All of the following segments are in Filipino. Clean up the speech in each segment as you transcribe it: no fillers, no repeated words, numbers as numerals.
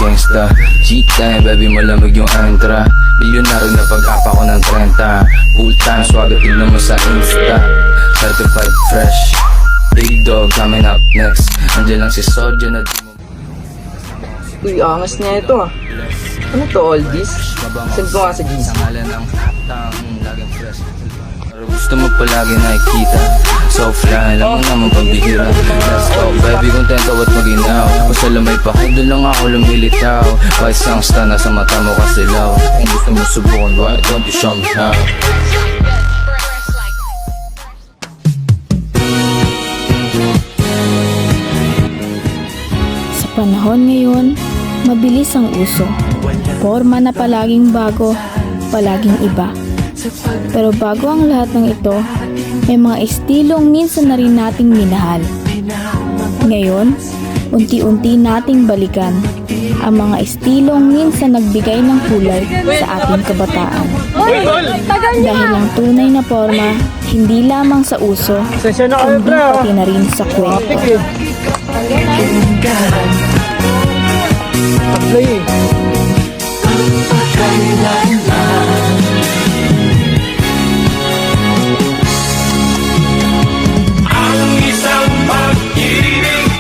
gangsta. G-time, baby, malamig yung entra. Milyonaryo na pag-apa ko ng 30. Full time, swagger, tignan mo sa Insta. Certified fresh. Big dog coming up next. Andiyan lang si Soja na di mo. Uy, angas niya ito ah. Ano to, all this? Send ko nga sa GC. Sangalan ng hatang, laging fresh. Pero gusto mo palagi nakikita. So fly, alam mo naman pambihira. Let's go, baby, kontento at maginaw. Kung sa lamay pa, doon lang ako lumilitaw. Kahit sangsta na sa mata mo kasilaw. Kung gusto mo subukan, why don't you show me how? Sa panahon ngayon, mabilis ang uso. Forma na palaging bago, palaging iba. Pero bago ang lahat ng ito, may mga estilong minsan na rin nating minahal. Ngayon, unti-unti nating balikan ang mga estilong minsan nagbigay ng kulay sa ating kabataan. Dahil ang tunay na forma, hindi lamang sa uso, kundi pati na rin sa kwento. Ang isang pag-ibig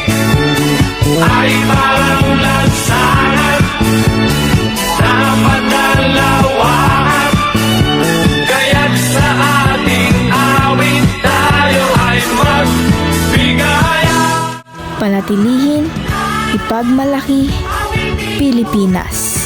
ay parang lansangan na padalawahan. Kaya't sa ating awit tayo ay magbigaya. Panatilihin, ipagmalaki, Pilipinas.